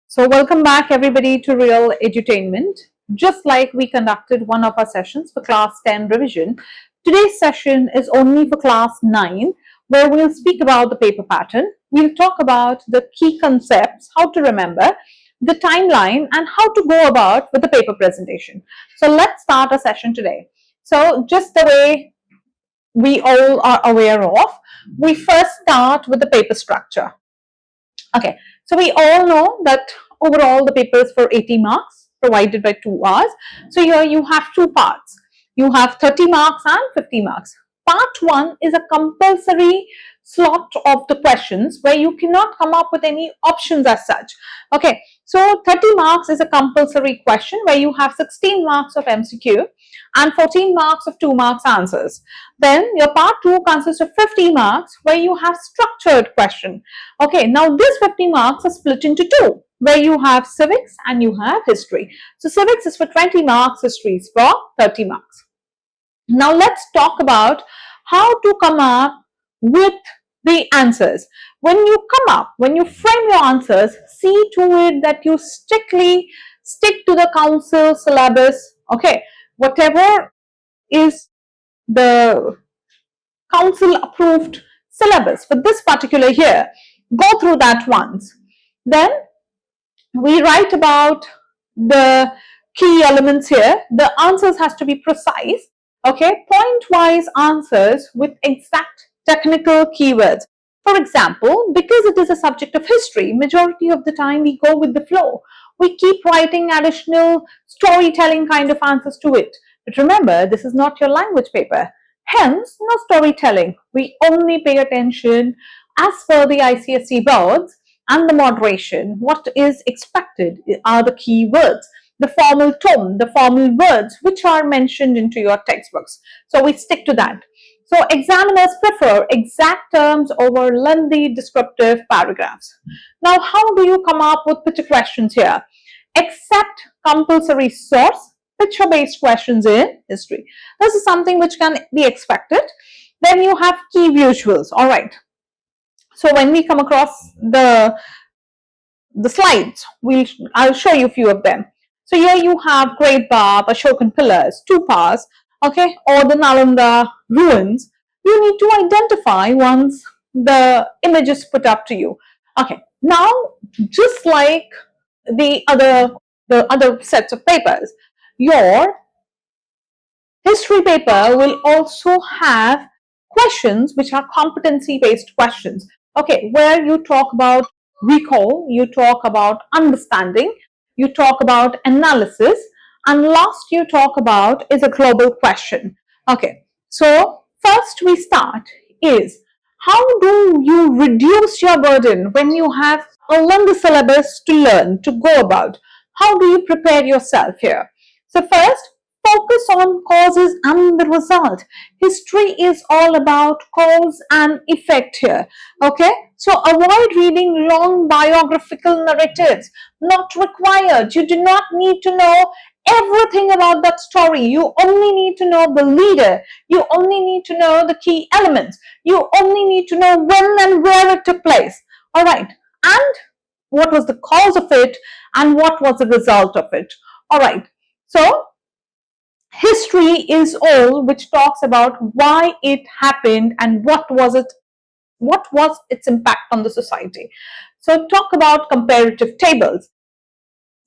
So welcome back everybody to Real Edutainment. Just like we conducted one of our sessions for class 10 revision, today's session is only for class 9 where we'll speak about the paper pattern. We'll talk about the key concepts, how to remember, the timeline and how to go about with the paper presentation. So let's start our session today. So just the way we all are aware of, we first start with the paper structure. Okay, so we all know that overall the paper is for 80 marks provided by 2 hours. So here you have two parts. You have 30 marks and 50 marks. Part 1 is a compulsory slot of the questions where you cannot come up with any options as such. Okay, so 30 marks is a compulsory question where you have 16 marks of MCQ and 14 marks of 2 marks answers. Then your part 2 consists of 50 marks where you have structured question. Okay, now this 50 marks are split into 2 where you have civics and you have history. So civics is for 20 marks, history is for 30 marks. Now let's talk about how to come up with the answers. When you frame your answers, see to it that you strictly stick to the council syllabus. Okay, whatever is the council approved syllabus for this particular year, go through that once. Then we write about the key elements here. The answers has to be precise. Okay, point-wise answers with exact technical keywords. For example, because it is a subject of history, majority of the time we go with the flow. We keep writing additional storytelling kind of answers to it. But remember, this is not your language paper. Hence, no storytelling. We only pay attention as per the ICSE boards and the moderation. What is expected are the key words, the formal tone, the formal words which are mentioned into your textbooks. So we stick to that. So examiners prefer exact terms over lengthy descriptive paragraphs. Now, how do you come up with picture questions here? Accept compulsory source, picture-based questions in history. This is something which can be expected. Then you have key visuals. All right. So when we come across the slides, I'll show you a few of them. So here you have Great Bath, Ashokan Pillars, Stupas, okay, or the Nalanda ruins. You need to identify once the image is put up to you. Okay, now just like the other sets of papers, your history paper will also have questions which are competency-based questions. Okay, where you talk about recall, you talk about understanding, you talk about analysis, and last you talk about is a global question. Okay, so first we start is how do you reduce your burden when you have a longer syllabus to learn, to go about? How do you prepare yourself here? So first, focus on causes and the result. History is all about cause and effect here. Okay, so avoid reading long biographical narratives. Not required. You do not need to know everything about that story. You only need to know the leader. You only need to know the key elements. You only need to know when and where it took place. All right, and what was the cause of it and what was the result of it. All right, so history is all which talks about why it happened and what was its impact on the society. So talk about comparative tables,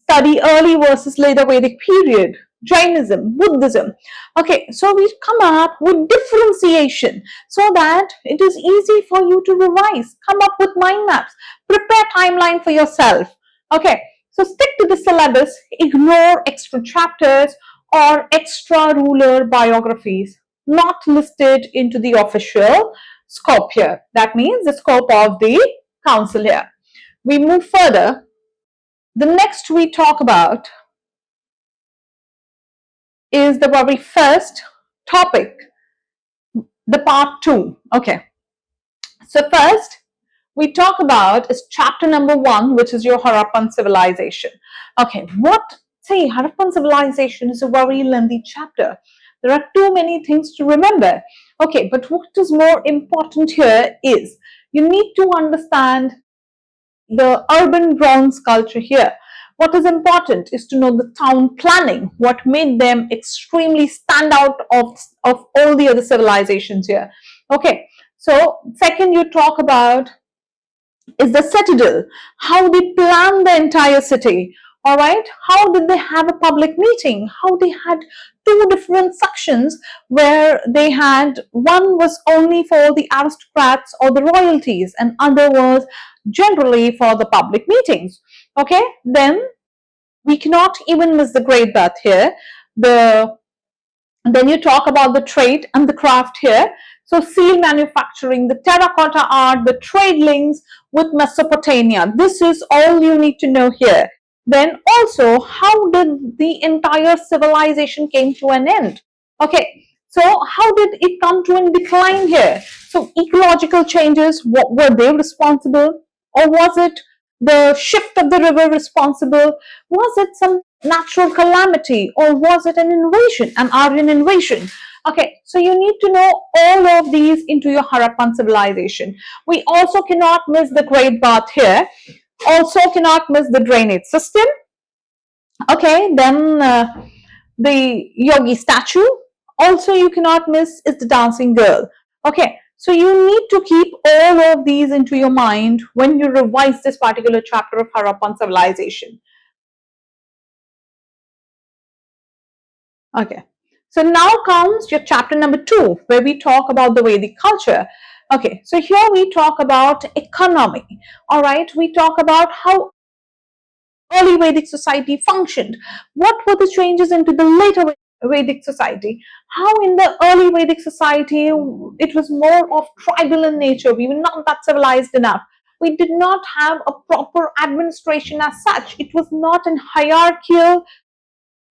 study early versus later Vedic period, Jainism, Buddhism. Okay, so we come up with differentiation so that it is easy for you to revise, come up with mind maps, prepare timeline for yourself. Okay, so stick to the syllabus, ignore extra chapters or extra ruler biographies not listed into the official scope here. That means the scope of the council here. We move further. The next we talk about is the very first topic, the part 2. Okay, so first we talk about is chapter number 1, which is your Harappan civilization. Okay, Harappan civilization is a very lengthy chapter. There are too many things to remember. Okay, but what is more important here is you need to understand the urban bronze culture here. What is important is to know the town planning, what made them extremely stand out of all the other civilizations here. Okay, so second you talk about is the citadel, how they planned the entire city. All right, how did they have a public meeting, how they had two different sections where they had one was only for the aristocrats or the royalties and other was generally for the public meetings. Okay, then we cannot even miss the great bath here. Then you talk about the trade and the craft here. So seal manufacturing, the terracotta art, the trade links with Mesopotamia. This is all you need to know here. Then also, how did the entire civilization came to an end? Okay, so how did it come to a decline here? So ecological changes, what were they responsible? Or was it the shift of the river responsible? Was it some natural calamity or was it an invasion, an Aryan invasion? Okay, so you need to know all of these into your Harappan civilization. We also cannot miss the Great Bath here. Also cannot miss the drainage system. Okay, then the yogi statue. Also you cannot miss is the dancing girl. Okay, so you need to keep all of these into your mind when you revise this particular chapter of Harappan civilization. Okay, so now comes your chapter number 2 where we talk about the Vedic culture. Okay, so here we talk about economy. All right, we talk about how early Vedic society functioned. What were the changes into the later Vedic society? How in the early Vedic society it was more of tribal in nature. We were not that civilized enough. We did not have a proper administration as such. It was not in hierarchical.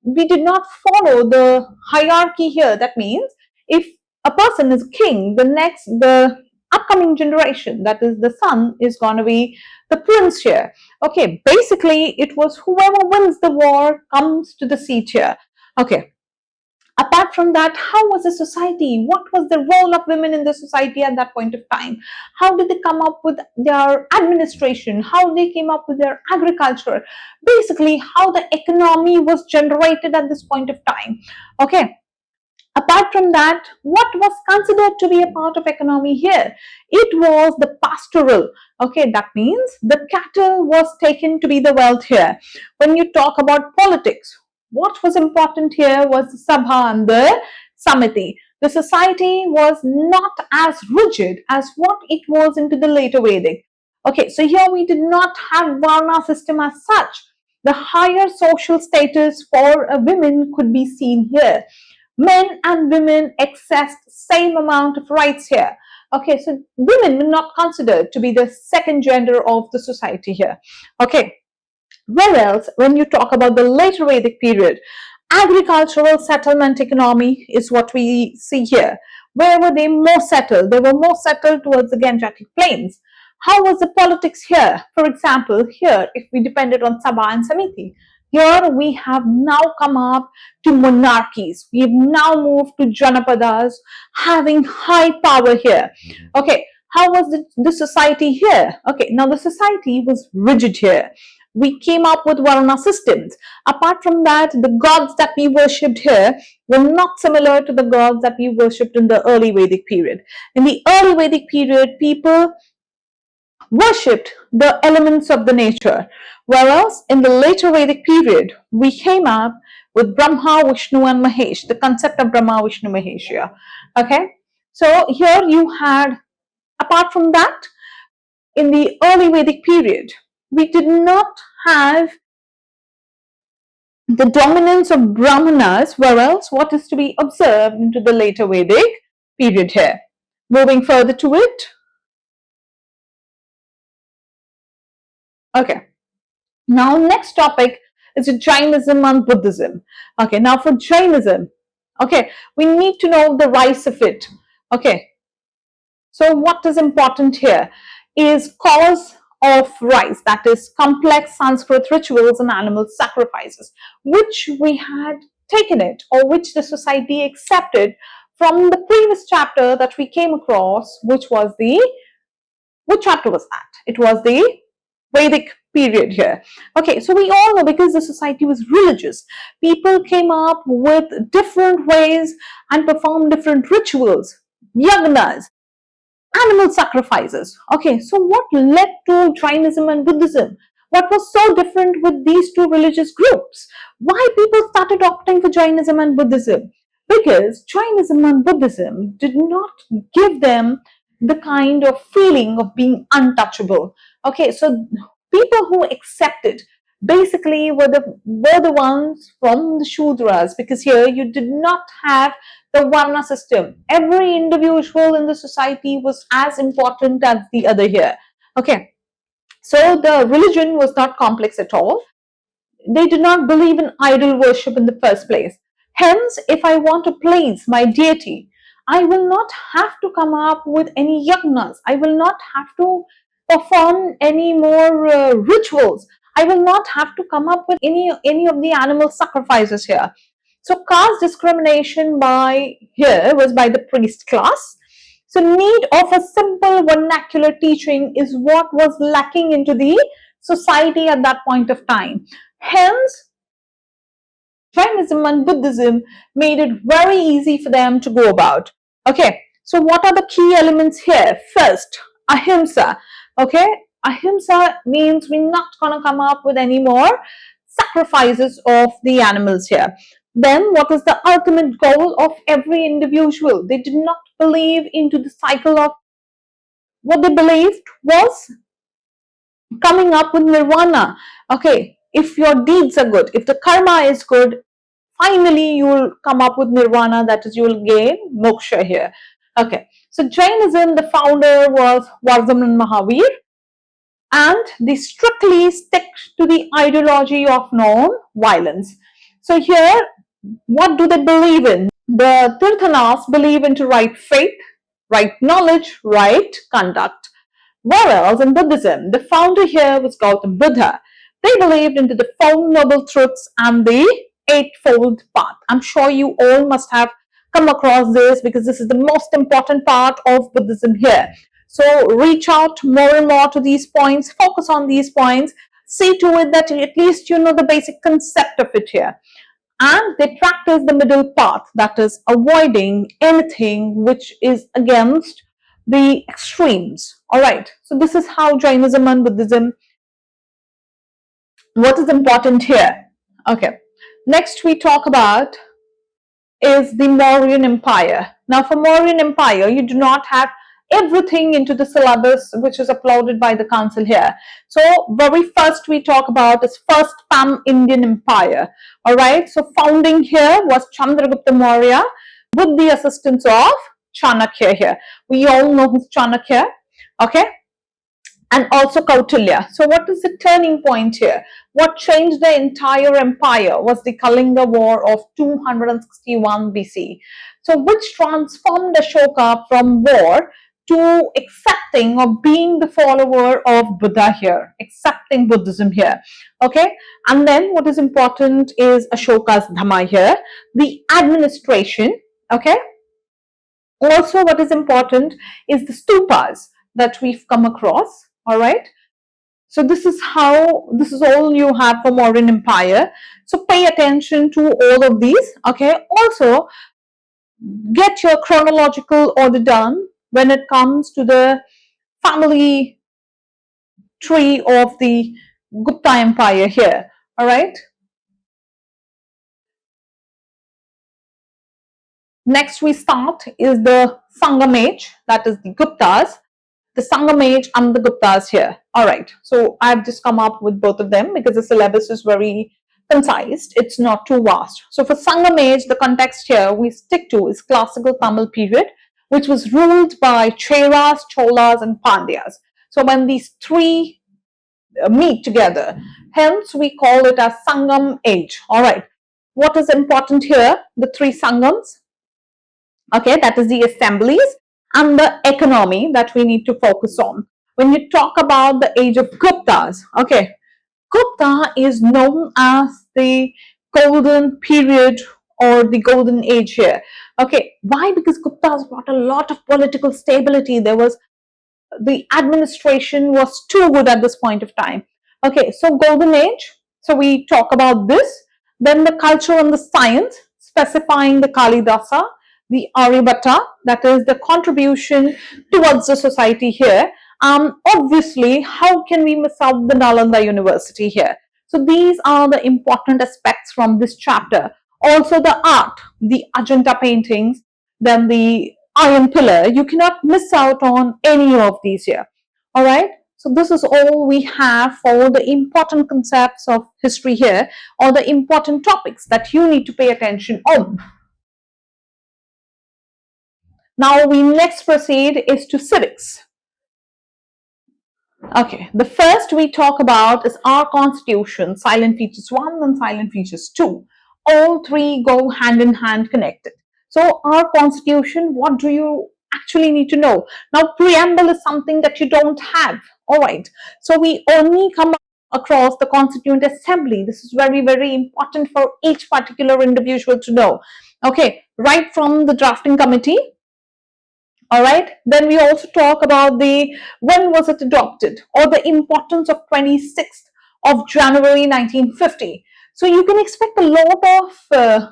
We did not follow the hierarchy here. That means if a person is king, the upcoming generation, that is the son, is going to be the prince here. Okay, basically it was whoever wins the war comes to the seat here. Okay, apart from that, how was the society? What was the role of women in the society at that point of time? How did they come up with their administration? How they came up with their agriculture? Basically, how the economy was generated at this point of time. Okay. Apart from that, what was considered to be a part of economy here? It was the pastoral. Okay, that means the cattle was taken to be the wealth here. When you talk about politics, what was important here was the Sabha and the Samiti. The society was not as rigid as what it was into the later Vedic. Okay, so here we did not have Varna system as such. The higher social status for women could be seen here. Men and women accessed same amount of rights here. Okay, so women were not considered to be the second gender of the society here. Okay, whereas when you talk about the later Vedic period, agricultural settlement economy is what we see here. Where were they more settled? They were more settled towards the Gangetic plains. How was the politics here? For example, here, if we depended on Sabha and Samiti, here we have now come up to monarchies. We have now moved to Janapadas, having high power here. Okay, how was the society here? Okay, now the society was rigid here. We came up with Varna systems. Apart from that, the gods that we worshipped here were not similar to the gods that we worshipped in the early Vedic period. In the early Vedic period, people worshipped the elements of the nature, whereas in the later Vedic period, we came up with Brahma, Vishnu and Mahesh, the concept of Brahma, Vishnu, Mahesh here. Okay, so here you had, apart from that, in the early Vedic period, we did not have the dominance of Brahmanas, whereas what is to be observed into the later Vedic period here. Moving further to it. Okay, now next topic is Jainism and Buddhism. Okay, now for Jainism, okay, we need to know the rise of it. Okay, so what is important here is cause of rise, that is complex Sanskrit rituals and animal sacrifices, which we had taken it or which the society accepted from the previous chapter that we came across, which was the, which chapter was that? It was the Vedic period here. Okay, so we all know because the society was religious, people came up with different ways and performed different rituals, yagnas, animal sacrifices. Okay, so what led to Jainism and Buddhism? What was so different with these two religious groups? Why people started opting for Jainism and Buddhism? Because Jainism and Buddhism did not give them the kind of feeling of being untouchable. Okay, so people who accepted basically were the ones from the Shudras, because here you did not have the Varna system. Every individual in the society was as important as the other here. Okay, so the religion was not complex at all. They did not believe in idol worship in the first place. Hence, if I want to please my deity, I will not have to come up with any yagnas. I will not have to perform any more rituals. I will not have to come up with any of the animal sacrifices here. So caste discrimination was by the priest class. So need of a simple vernacular teaching is what was lacking into the society at that point of time. Hence, Jainism and Buddhism made it very easy for them to go about. Okay, so what are the key elements here? First, ahimsa. Okay, ahimsa means we're not going to come up with any more sacrifices of the animals here. Then what was the ultimate goal of every individual? They did not believe into the cycle of, what they believed was coming up with nirvana. Okay, if your deeds are good, if the karma is good, finally you will come up with nirvana, that is, you will gain moksha here. Okay, so Jainism, the founder was Vardhaman Mahavir, and they strictly stick to the ideology of non-violence. So here, what do they believe in? The Tirthanas believe into right faith, right knowledge, right conduct. Whereas in Buddhism, the founder here was Gautam Buddha. They believed into the Four Noble Truths and the Eightfold Path. I'm sure you all must have come across this, because this is the most important part of Buddhism here. So reach out more and more to these points, focus on these points, see to it that at least you know the basic concept of it here. And they practice the middle path, that is, avoiding anything which is against the extremes. All right, so this is how Jainism and Buddhism, what is important here. Okay, next we talk about is the Mauryan Empire. Now for Mauryan Empire, you do not have everything into the syllabus which is uploaded by the council here. So very first we talk about is first Pan-Indian Empire. All right, so founding here was Chandragupta Maurya with the assistance of Chanakya here. We all know who's Chanakya. Okay, and also Kautilya. So what is the turning point here? What changed the entire empire was the Kalinga War of 261 BC. So which transformed Ashoka from war to accepting or being the follower of Buddha here, accepting Buddhism here. Okay, and then what is important is Ashoka's Dhamma here, the administration. Okay, also what is important is the stupas that we've come across. All right, so this is all you have for Mauryan Empire. So pay attention to all of these. Okay, also get your chronological order done when it comes to the family tree of the Gupta Empire here. All right, next we start is the Sangam age, that is the Guptas. The Sangam age and the Guptas here. All right, so I've just come up with both of them because the syllabus is very concise. It's not too vast. So for Sangam age, the context here we stick to is classical Tamil period, which was ruled by Cheras, Cholas and Pandyas. So when these three meet together, hence we call it as Sangam age. All right, what is important here? The three Sangams. Okay, that is the assemblies and the economy that we need to focus on. When you talk about the age of Guptas, okay, Gupta is known as the golden period or the golden age here. Okay, why? Because Guptas brought a lot of political stability. There was the administration was too good at this point of time. Okay, so golden age. So we talk about this. Then the culture and the science, specifying the Kalidasa, the Aryabhatta, that is the contribution towards the society here. Obviously, how can we miss out the Nalanda University here? So these are the important aspects from this chapter. Also the art, the Ajanta paintings, then the iron pillar. You cannot miss out on any of these here. All right. So this is all we have for the important concepts of history here, or the important topics that you need to pay attention on. Now we next proceed is to civics. Okay, the first we talk about is our constitution, silent features 1 and silent features 2. All three go hand in hand connected. So our constitution, what do you actually need to know? Now preamble is something that you don't have. All right, so we only come across the Constituent Assembly. This is very, very important for each particular individual to know. Okay, right from the drafting committee. All right, then we also talk about the when was it adopted, or the importance of 26th of January 1950. So you can expect a lot of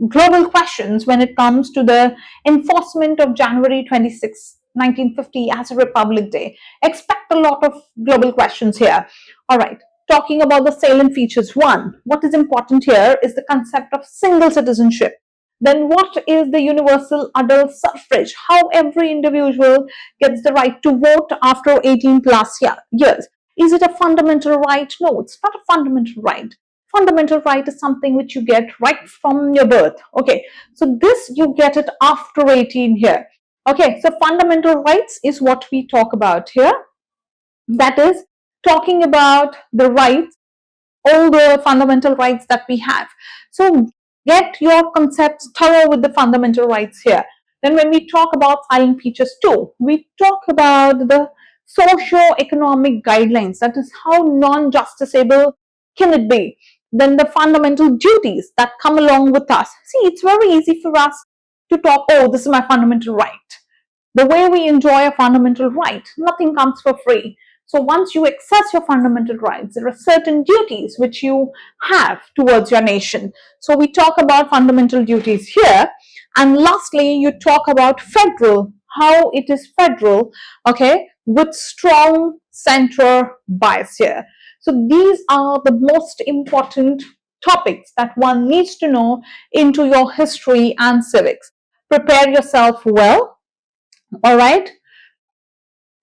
global questions when it comes to the enforcement of January 26, 1950 as a Republic Day. Expect a lot of global questions here. All right, talking about the salient features. 1, what is important here is the concept of single citizenship. Then what is the universal adult suffrage? How every individual gets the right to vote after 18 plus years. Is it a fundamental right? No, it's not a fundamental right. Fundamental right is something which you get right from your birth. Okay, so this you get it after 18 here. Okay, so fundamental rights is what we talk about here. That is talking about the rights, all the fundamental rights that we have. So get your concepts thorough with the fundamental rights here. Then when we talk about silent features 2, we talk about the socio-economic guidelines. That is how non-justiciable can it be. Then the fundamental duties that come along with us. See, it's very easy for us to talk, oh, this is my fundamental right. The way we enjoy a fundamental right, nothing comes for free. So once you access your fundamental rights, there are certain duties which you have towards your nation. So we talk about fundamental duties here. And lastly, you talk about federal, how it is federal, okay, with strong center bias here. So these are the most important topics that one needs to know into your history and civics. Prepare yourself well, all right?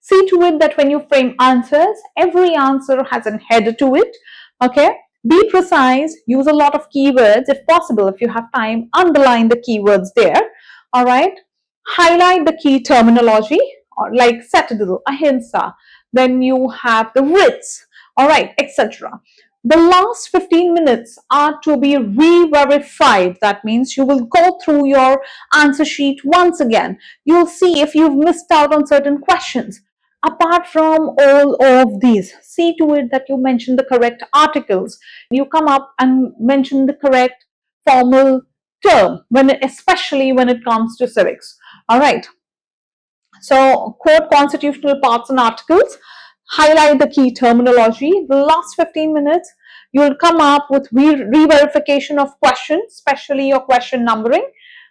See to it that when you frame answers, every answer has a header to it, okay? Be precise, use a lot of keywords if possible. If you have time, underline the keywords there, all right? Highlight the key terminology, or like citadel, ahimsa, then you have the writs, all right, etc. The last 15 minutes are to be re-verified. That means you will go through your answer sheet once again. You'll see if you've missed out on certain questions. Apart from all of these, see to it that you mention the correct articles. You come up and mention the correct formal term, especially when it comes to civics. All right. So, quote constitutional parts and articles, highlight the key terminology. The last 15 minutes, you will come up with re-verification of questions, especially your question numbering.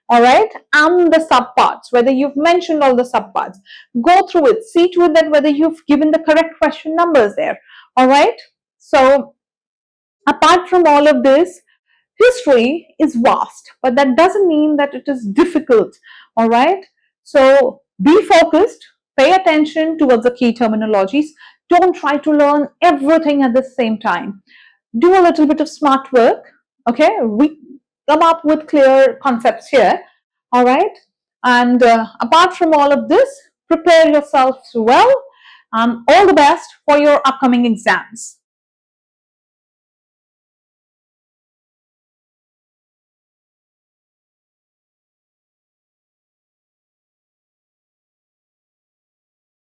All right, and the subparts, whether you've mentioned all the subparts. Go through it, see to it that whether you've given the correct question numbers there. All right, so apart from all of this, history is vast, but that doesn't mean that it is difficult. All right, so be focused, pay attention towards the key terminologies. Don't try to learn everything at the same time. Do a little bit of smart work. Okay, we come up with clear concepts here. All right, and apart from all of this, prepare yourselves well, and all the best for your upcoming exams.